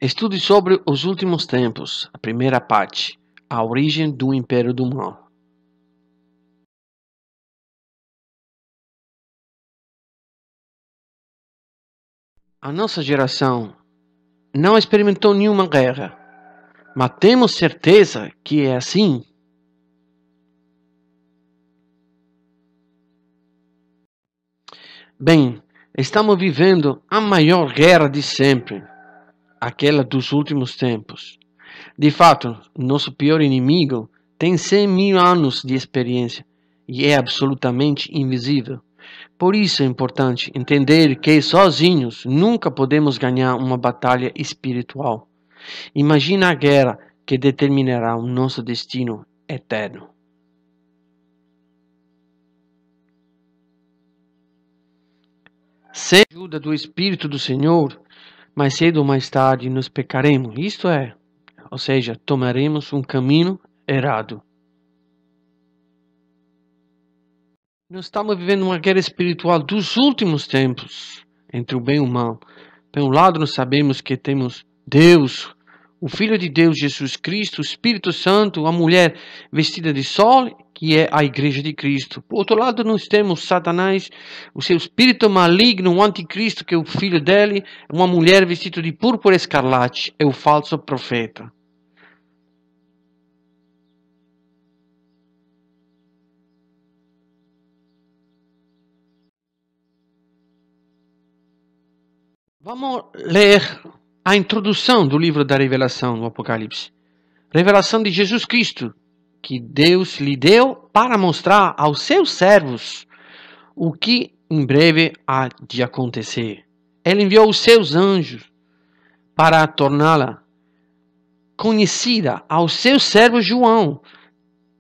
Estude sobre os últimos tempos, a primeira parte, a origem do Império do Mal. A nossa geração não experimentou nenhuma guerra, mas temos certeza que é assim. Bem, estamos vivendo a maior guerra de sempre, aquela dos últimos tempos. De fato, nosso pior inimigo tem 100.000 anos de experiência e é absolutamente invisível. Por isso é importante entender que sozinhos nunca podemos ganhar uma batalha espiritual. Imagina a guerra que determinará o nosso destino eterno. Sem a ajuda do Espírito do Senhor, mais cedo ou mais tarde nos pecaremos, isto é, ou seja, tomaremos um caminho errado. Nós estamos vivendo uma guerra espiritual dos últimos tempos, entre o bem e o mal. Por um lado, nós sabemos que temos Deus, o Filho de Deus, Jesus Cristo, o Espírito Santo, a mulher vestida de sol, que é a Igreja de Cristo. Por outro lado, nós temos Satanás, o seu espírito maligno, o anticristo, que é o filho dele, uma mulher vestida de púrpura escarlate, é o falso profeta. Vamos ler a introdução do livro da Revelação, do Apocalipse. Revelação de Jesus Cristo, que Deus lhe deu para mostrar aos seus servos o que em breve há de acontecer. Ele enviou os seus anjos para torná-la conhecida aos seus servos João,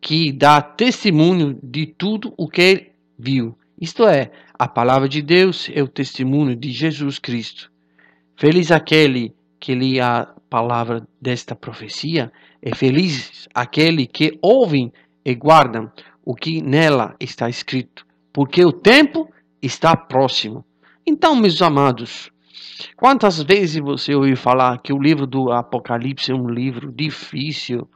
que dá testemunho de tudo o que ele viu. Isto é, a palavra de Deus é o testemunho de Jesus Cristo. Feliz aquele que lê a palavra desta profecia, e feliz aquele que ouvem e guardam o que nela está escrito, porque o tempo está próximo. Então, meus amados, quantas vezes você ouviu falar que o livro do Apocalipse é um livro difícil,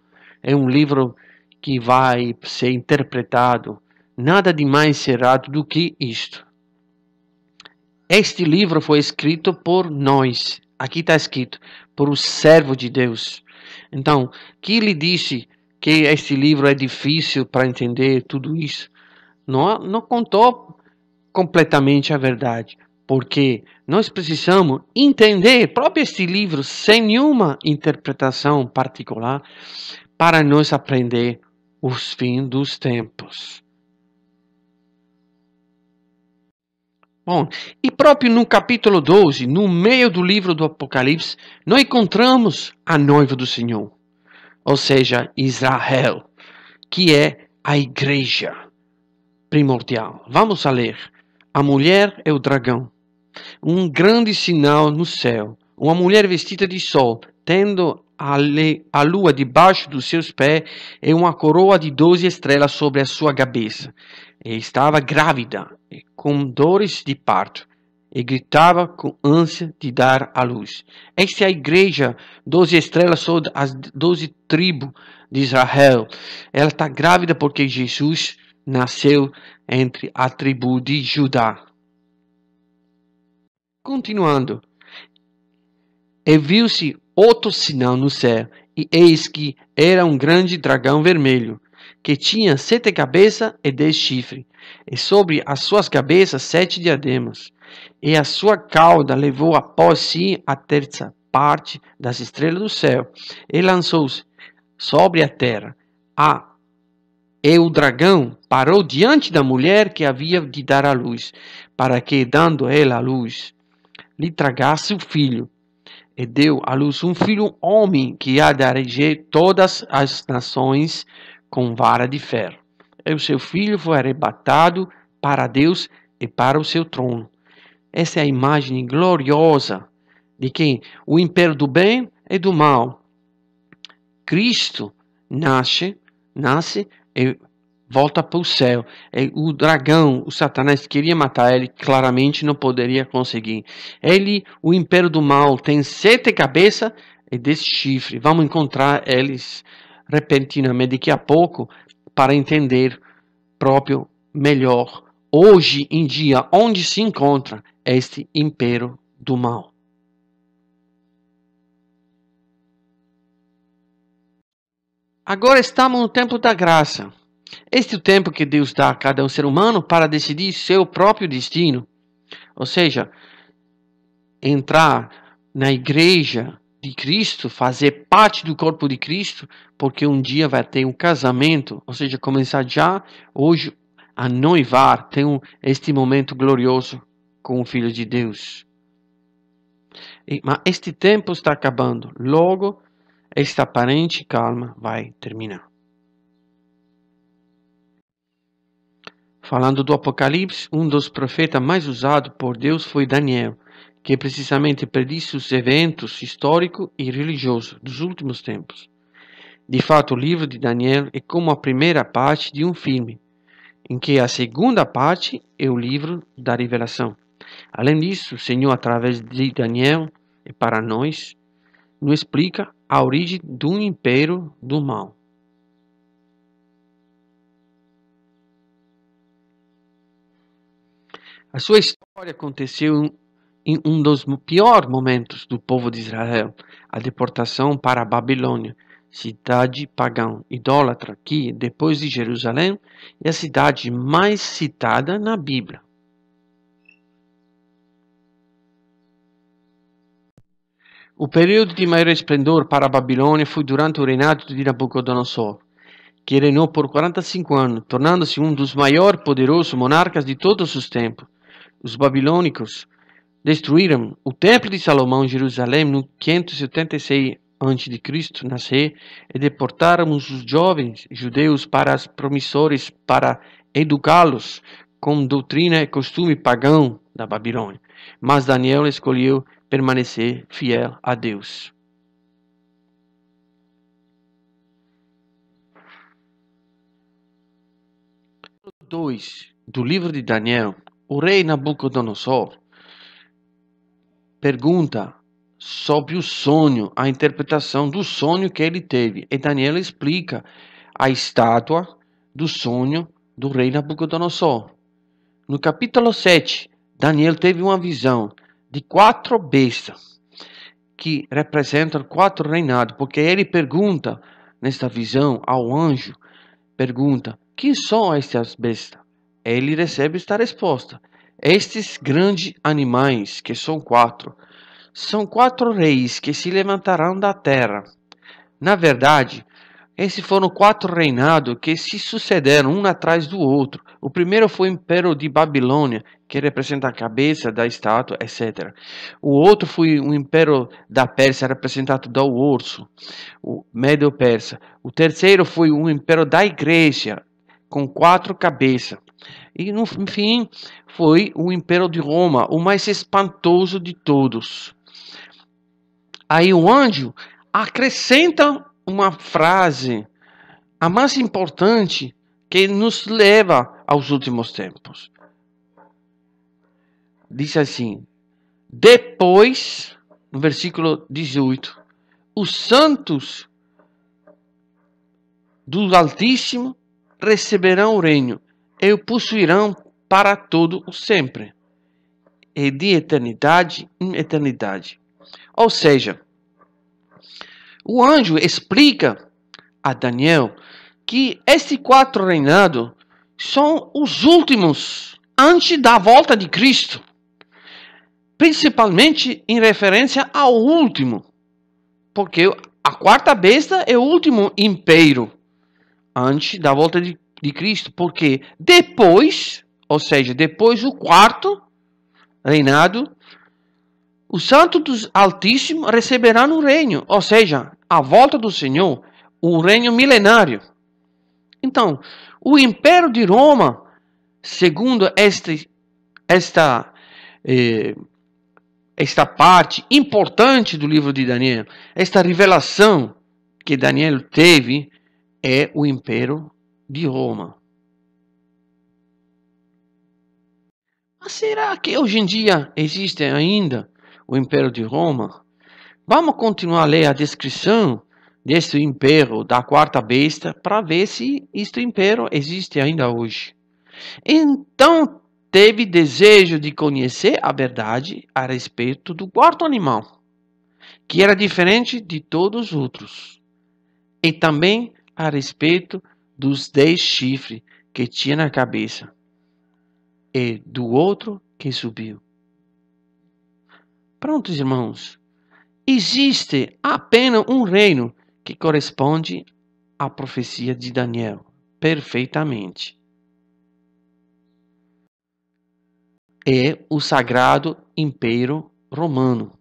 é um livro que vai ser interpretado? Nada de mais cerrado do que isto. Este livro foi escrito por nós. Aqui está escrito, por o servo de Deus. Então, que lhe disse que este livro é difícil para entender tudo isso? Não contou completamente a verdade. Porque nós precisamos entender próprio este livro sem nenhuma interpretação particular para nós aprender os fins dos tempos. Bom, e próprio no capítulo 12, no meio do livro do Apocalipse, nós encontramos a noiva do Senhor, ou seja, Israel, que é a igreja primordial. Vamos a ler. A mulher é o dragão, um grande sinal no céu, uma mulher vestida de sol, tendo a lua debaixo dos seus pés e uma coroa de 12 estrelas sobre a sua cabeça. E estava grávida, com dores de parto, e gritava com ânsia de dar à luz. Esta é a igreja, 12 estrelas são as 12 tribos de Israel. Ela está grávida porque Jesus nasceu entre a tribo de Judá. Continuando. E viu-se outro sinal no céu, e eis que era um grande dragão vermelho, que tinha 7 cabeças e 10 chifres, e sobre as suas cabeças 7 diademas, e a sua cauda levou após si a terça parte das estrelas do céu, e lançou-se sobre a terra. E o dragão parou diante da mulher que havia de dar à luz, para que, dando ela à luz, lhe tragasse o filho. E deu à luz um filho homem, que há de reger todas as nações com vara de ferro. E o seu filho foi arrebatado para Deus e para o seu trono. Essa é a imagem gloriosa de quem? O império do bem e do mal. Cristo nasce e volta para o céu. O dragão, o Satanás, queria matar ele, claramente não poderia conseguir. Ele, o império do mal, tem 7 cabeças e 10 chifres. Vamos encontrar eles repentinamente daqui a pouco para entender próprio melhor hoje em dia onde se encontra este império do mal. Agora estamos no tempo da graça. Este é o tempo que Deus dá a cada ser humano para decidir seu próprio destino. Ou seja, entrar na igreja de Cristo, fazer parte do corpo de Cristo, porque um dia vai ter um casamento, ou seja, começar já hoje a noivar, ter este momento glorioso com o Filho de Deus. Mas este tempo está acabando, logo esta aparente calma vai terminar. Falando do Apocalipse, um dos profetas mais usados por Deus foi Daniel, que precisamente predisse os eventos históricos e religiosos dos últimos tempos. De fato, o livro de Daniel é como a primeira parte de um filme, em que a segunda parte é o livro da revelação. Além disso, o Senhor, através de Daniel e para nós, nos explica a origem do império do mal. A sua história aconteceu em um dos piores momentos do povo de Israel, a deportação para a Babilônia, cidade pagã, idólatra, que, depois de Jerusalém, é a cidade mais citada na Bíblia. O período de maior esplendor para a Babilônia foi durante o reinado de Nabucodonosor, que reinou por 45 anos, tornando-se um dos maiores poderosos monarcas de todos os tempos. Os babilônicos destruíram o Templo de Salomão em Jerusalém no 576 a.C. nascer e deportaram os jovens judeus para as promissores para educá-los com doutrina e costume pagão da Babilônia. Mas Daniel escolheu permanecer fiel a Deus. Capítulo 2 do livro de Daniel, o rei Nabucodonosor pergunta sobre o sonho, a interpretação do sonho que ele teve. E Daniel explica a estátua do sonho do rei Nabucodonosor. No capítulo 7, Daniel teve uma visão de 4 bestas que representam 4 reinados, porque ele pergunta nesta visão ao anjo, pergunta, quem são estas bestas? Ele recebe esta resposta. Estes grandes animais, que são 4, são 4 reis que se levantarão da terra. Na verdade, esses foram 4 reinados que se sucederam um atrás do outro. O primeiro foi o Império de Babilônia, que representa a cabeça da estátua, etc. O outro foi o Império da Pérsia, representado do urso, o Médio-Persa. O terceiro foi o Império da Igreja, com 4 cabeças. E, no fim, foi o Império de Roma, o mais espantoso de todos. Aí o anjo acrescenta uma frase, a mais importante, que nos leva aos últimos tempos. Diz assim, depois, no versículo 18, os santos do Altíssimo receberão o reino e o possuirão para todo o sempre, e de eternidade em eternidade. Ou seja, o anjo explica a Daniel que estes 4 reinados são os últimos antes da volta de Cristo, principalmente em referência ao último, porque a 4ª besta é o último império antes da volta de Cristo, porque depois, ou seja, depois do 4º reinado, os santos do Altíssimo receberão o reino, ou seja, a volta do Senhor, o reino milenário. Então, o Império de Roma, segundo esta parte importante do livro de Daniel, esta revelação que Daniel teve, é o Império de Roma. Mas será que hoje em dia existe ainda o Império de Roma? Vamos continuar a ler a descrição deste império da quarta besta para ver se este império existe ainda hoje. Então teve desejo de conhecer a verdade a respeito do quarto animal, que era diferente de todos os outros, e também a respeito dos 10 chifres que tinha na cabeça, e do outro que subiu. Prontos, irmãos. Existe apenas um reino que corresponde à profecia de Daniel perfeitamente. É o Sagrado Império Romano,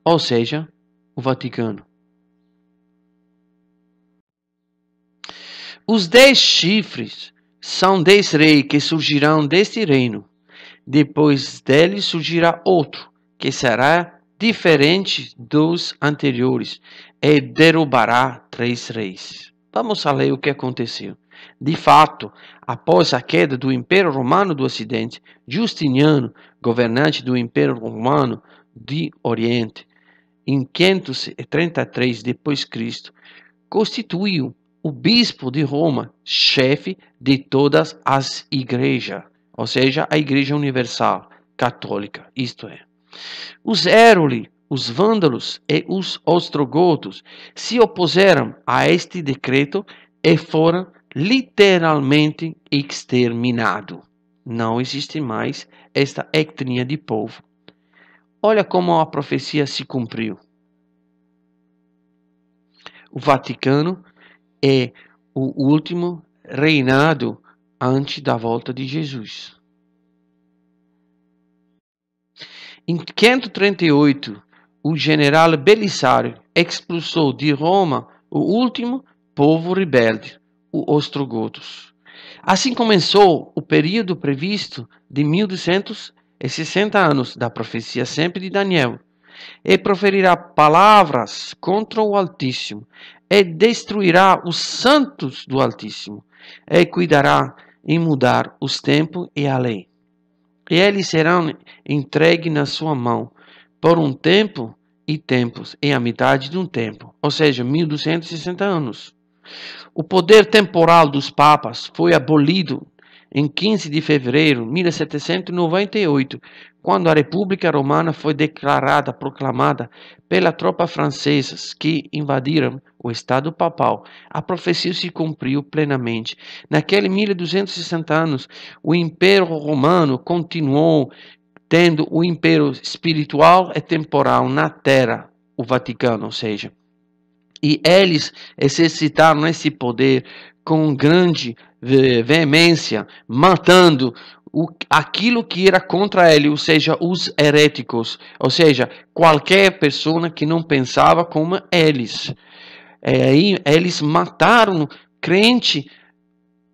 ou seja, o Vaticano. Os 10 chifres são 10 reis que surgirão deste reino. Depois dele surgirá outro, que será diferente dos anteriores, e derrubará 3 reis. Vamos a ler o que aconteceu. De fato, após a queda do Império Romano do Ocidente, Justiniano, governante do Império Romano do Oriente, em 533 d.C., constituiu o bispo de Roma chefe de todas as igrejas, ou seja, a Igreja Universal Católica, isto é. Os Éruli, os vândalos e os ostrogotos se opuseram a este decreto e foram literalmente exterminados. Não existe mais esta etnia de povo. Olha como a profecia se cumpriu. O Vaticano é o último reinado antes da volta de Jesus. Em 538, o general Belisário expulsou de Roma o último povo rebelde, os ostrogotos. Assim começou o período previsto de 1260 anos da profecia sempre de Daniel, e proferirá palavras contra o Altíssimo, e destruirá os santos do Altíssimo, e cuidará em mudar os tempos e a lei. E eles serão entregues na sua mão por um tempo e tempos, e a metade de um tempo, ou seja, 1260 anos. O poder temporal dos papas foi abolido em 15 de fevereiro de 1798, quando a República Romana foi proclamada pelas tropas francesas que invadiram o Estado Papal. A profecia se cumpriu plenamente. Naqueles 1260 anos, o Império Romano continuou tendo o império espiritual e temporal na Terra, o Vaticano, ou seja. E eles exercitaram esse poder com grande veemência, matando aquilo que era contra ele, ou seja, os heréticos, ou seja, qualquer pessoa que não pensava como eles. Aí eles mataram crente,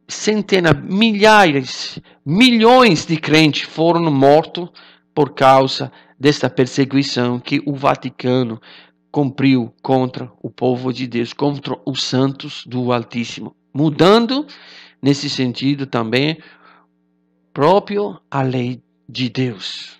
centenas, milhares, milhões de crentes foram mortos por causa desta perseguição que o Vaticano cumpriu contra o povo de Deus, contra os santos do Altíssimo, mudando nesse sentido também próprio a lei de Deus.